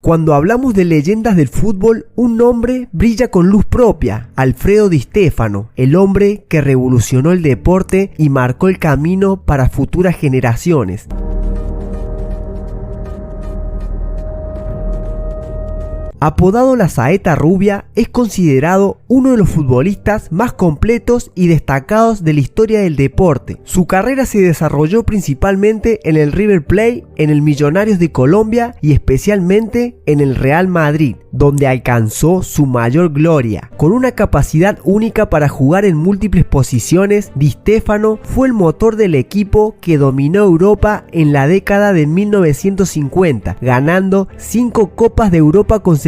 Cuando hablamos de leyendas del fútbol, un nombre brilla con luz propia: Alfredo Di Stéfano, el hombre que revolucionó el deporte y marcó el camino para futuras generaciones. Apodado la Saeta Rubia, es considerado uno de los futbolistas más completos y destacados de la historia del deporte. Su carrera se desarrolló principalmente en el River Plate, en el Millonarios de Colombia y especialmente en el Real Madrid, donde alcanzó su mayor gloria. Con una capacidad única para jugar en múltiples posiciones, Di Stéfano fue el motor del equipo que dominó Europa en la década de 1950, ganando 5 Copas de Europa consecutivas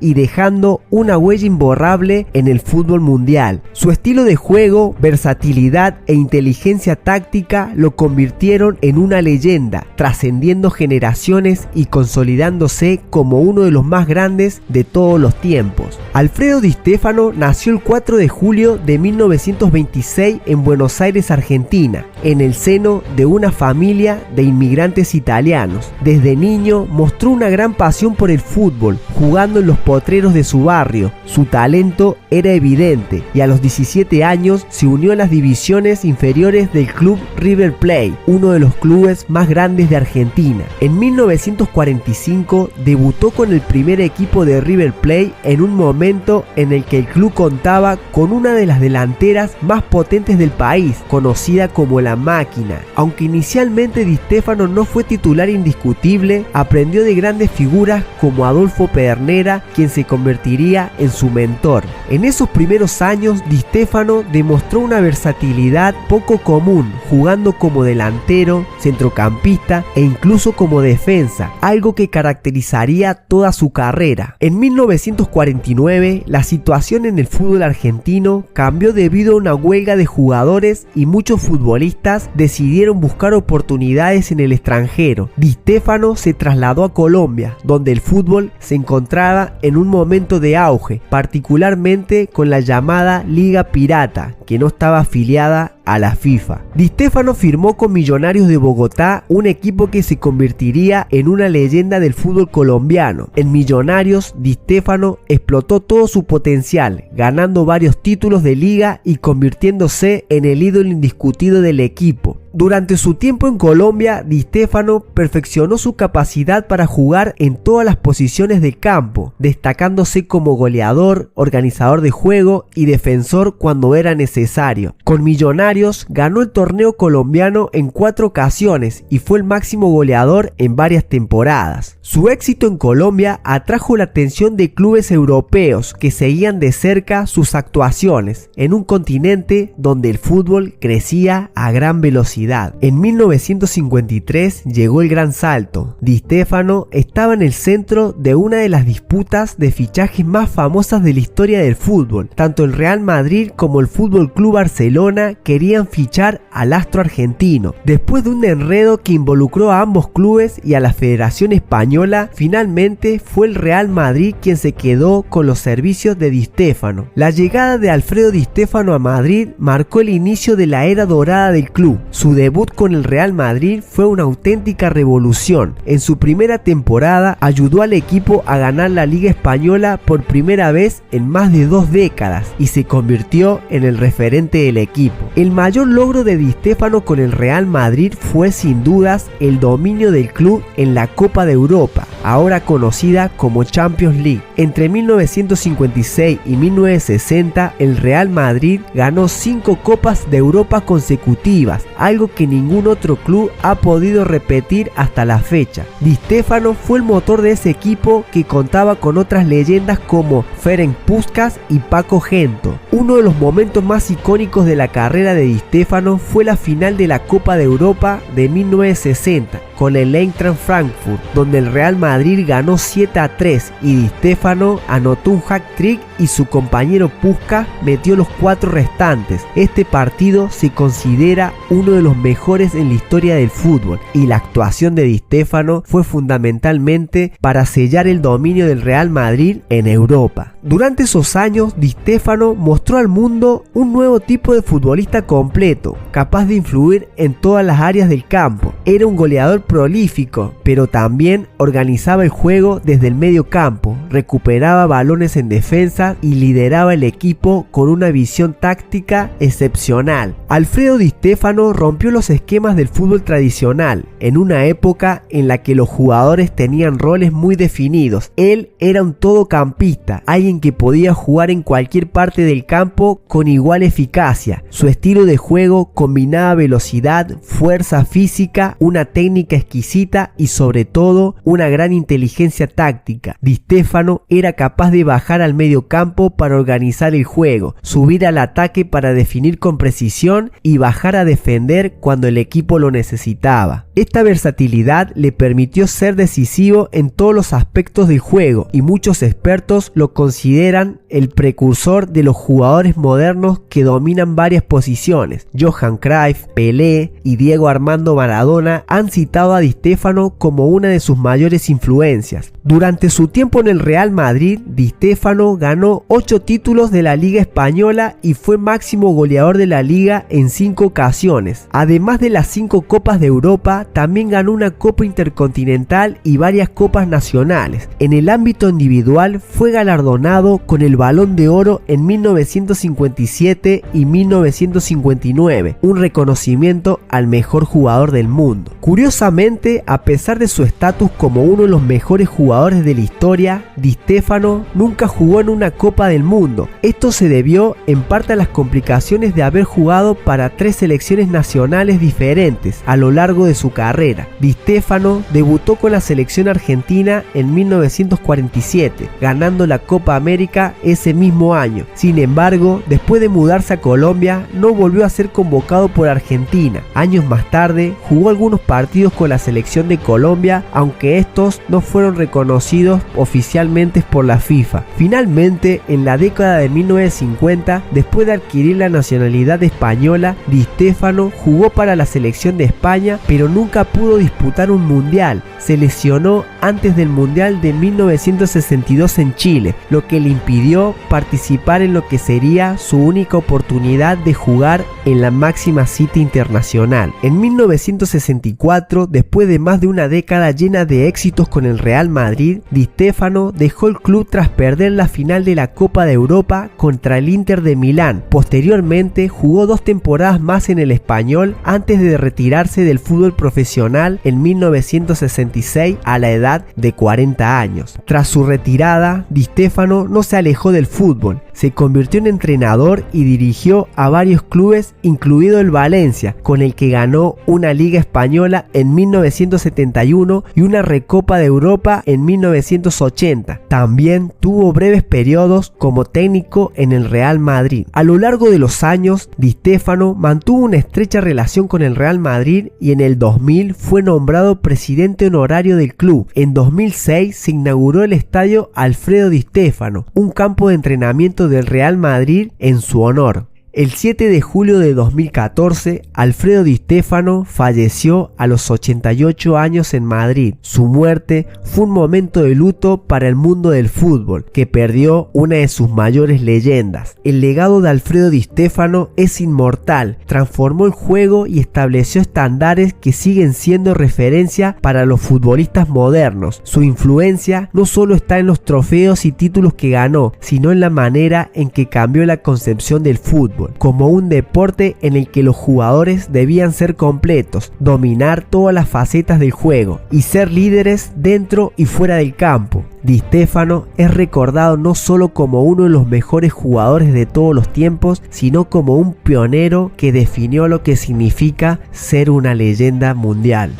y dejando una huella imborrable en el fútbol mundial. Su estilo de juego, versatilidad e inteligencia táctica lo convirtieron en una leyenda, trascendiendo generaciones y consolidándose como uno de los más grandes de todos los tiempos. Alfredo Di Stéfano nació el 4 de julio de 1926 en Buenos Aires, Argentina, en el seno de una familia de inmigrantes italianos. Desde niño mostró una gran pasión por el fútbol, jugando en los potreros de su barrio. Su talento era evidente y a los 17 años se unió a las divisiones inferiores del club River Plate, uno de los clubes más grandes de Argentina. En 1945 debutó con el primer equipo de River Plate en un momento en el que el club contaba con una de las delanteras más potentes del país, conocida como La Máquina. Aunque inicialmente Di Stéfano no fue titular indiscutible, aprendió de grandes figuras como Adolfo Pedernera, quien se convertiría en su mentor. En esos primeros años, Di Stéfano demostró una versatilidad poco común, jugando como delantero, centrocampista e incluso como defensa, algo que caracterizaría toda su carrera. En 1949, la situación en el fútbol argentino cambió debido a una huelga de jugadores y muchos futbolistas decidieron buscar oportunidades en el extranjero. Di Stéfano se trasladó a Colombia, donde el fútbol se encontraba en un momento de auge, particularmente con la llamada Liga Pirata, que no estaba afiliada a la FIFA. Di Stéfano firmó con Millonarios de Bogotá, un equipo que se convertiría en una leyenda del fútbol colombiano. En Millonarios, Di Stéfano explotó todo su potencial, ganando varios títulos de liga y convirtiéndose en el ídolo indiscutido del equipo. Durante su tiempo en Colombia, Di Stéfano perfeccionó su capacidad para jugar en todas las posiciones del campo, destacándose como goleador, organizador de juego y defensor cuando era necesario. Con Millonarios ganó el torneo colombiano en 4 ocasiones y fue el máximo goleador en varias temporadas. Su éxito en Colombia atrajo la atención de clubes europeos que seguían de cerca sus actuaciones en un continente donde el fútbol crecía a gran velocidad. En 1953 llegó el gran salto. Di Stéfano estaba en el centro de una de las disputas de fichajes más famosas de la historia del fútbol. Tanto el Real Madrid como el Fútbol Club Barcelona querían fichar al astro argentino. Después de un enredo que involucró a ambos clubes y a la Federación Española, finalmente fue el Real Madrid quien se quedó con los servicios de Di Stéfano. La llegada de Alfredo Di Stéfano a Madrid marcó el inicio de la era dorada del club. Su debut con el Real Madrid fue una auténtica revolución. En su primera temporada ayudó al equipo a ganar la Liga Española por primera vez en más de 2 décadas y se convirtió en el referente del equipo. El mayor logro de Di Stéfano con el Real Madrid fue sin dudas el dominio del club en la Copa de Europa, ahora conocida como Champions League. Entre 1956 y 1960 el Real Madrid ganó 5 Copas de Europa consecutivas, algo que ningún otro club ha podido repetir hasta la fecha. Di Stéfano fue el motor de ese equipo que contaba con otras leyendas como Ferenc Puskás y Paco Gento. Uno de los momentos más icónicos de la carrera de Di Stéfano fue la final de la Copa de Europa de 1960 con el Eintracht Frankfurt, donde el Real Madrid ganó 7-3 y Di Stéfano anotó un hat-trick y su compañero Puskás metió los 4 restantes. Este partido se considera uno de los mejores en la historia del fútbol y la actuación de Di Stéfano fue fundamentalmente para sellar el dominio del Real Madrid en Europa. Durante esos años, Di Stéfano mostró al mundo un nuevo tipo de futbolista completo, capaz de influir en todas las áreas del campo. Era un goleador prolífico, pero también organizaba el juego desde el medio campo, recuperaba balones en defensa y lideraba el equipo con una visión táctica excepcional. Alfredo Di Stéfano rompió los esquemas del fútbol tradicional, en una época en la que los jugadores tenían roles muy definidos. Él era un todocampista, alguien que podía jugar en cualquier parte del campo con igual eficacia. Su estilo de juego combinaba velocidad, fuerza física, una técnica exquisita y sobre todo una gran inteligencia táctica. Di Stéfano era capaz de bajar al medio campo para organizar el juego, subir al ataque para definir con precisión y bajar a defender cuando el equipo lo necesitaba. Esta versatilidad le permitió ser decisivo en todos los aspectos del juego y muchos expertos lo consideran el precursor de los jugadores modernos que dominan varias posiciones. Johan Cruyff, Pelé y Diego Armando Maradona han citado a Di Stéfano como una de sus mayores influencias. Durante su tiempo en el Real Madrid, Di Stéfano ganó 8 títulos de la Liga Española y fue máximo goleador de la Liga en 5 ocasiones. Además de las 5 Copas de Europa, también ganó una Copa Intercontinental y varias Copas Nacionales. En el ámbito individual fue galardonado con el Balón de Oro en 1957 y 1959, un reconocimiento al mejor jugador del mundo. Curiosamente, a pesar de su estatus como uno de los mejores jugadores de la historia, Di Stéfano nunca jugó en una Copa del Mundo. Esto se debió en parte a las complicaciones de haber jugado para 3 selecciones nacionales diferentes a lo largo de su carrera. Di Stéfano debutó con la selección argentina en 1947, ganando la Copa América ese mismo año. Sin embargo, después de mudarse a Colombia, no volvió a ser convocado por Argentina. Años más tarde, jugó algunos partidos con la selección de Colombia, aunque estos no fueron reconocidos oficialmente por la FIFA. Finalmente, en la década de 1950, después de adquirir la nacionalidad española, Di Stéfano jugó para la selección de España, pero nunca pudo disputar un mundial. Se lesionó antes del mundial de 1962 en Chile, lo que le impidió participar en lo que sería su única oportunidad de jugar en la máxima cita internacional. En 1964, después de más de una década llena de éxitos con el Real Madrid, Di Stéfano dejó el club tras perder la final de la Copa de Europa contra el Inter de Milán. Posteriormente, jugó 2 temporadas más en el Español antes de retirarse del fútbol profesional en 1966 a la edad de 40 años. Tras su retirada, Di Stéfano no se alejó del fútbol. Se convirtió en entrenador y dirigió a varios clubes, incluido el Valencia, con el que ganó una Liga Española en 1971 y una Recopa de Europa en 1980. También tuvo breves periodos como técnico en el Real Madrid. A lo largo de los años, Di Stéfano mantuvo una estrecha relación con el Real Madrid y en el 2000 fue nombrado presidente honorario del club. En 2006 se inauguró el estadio Alfredo Di Stéfano, un campo de entrenamiento del Real Madrid en su honor. El 7 de julio de 2014, Alfredo Di Stéfano falleció a los 88 años en Madrid. Su muerte fue un momento de luto para el mundo del fútbol, que perdió una de sus mayores leyendas. El legado de Alfredo Di Stéfano es inmortal, transformó el juego y estableció estándares que siguen siendo referencia para los futbolistas modernos. Su influencia no solo está en los trofeos y títulos que ganó, sino en la manera en que cambió la concepción del fútbol, como un deporte en el que los jugadores debían ser completos, dominar todas las facetas del juego y ser líderes dentro y fuera del campo. Di Stéfano es recordado no solo como uno de los mejores jugadores de todos los tiempos, sino como un pionero que definió lo que significa ser una leyenda mundial.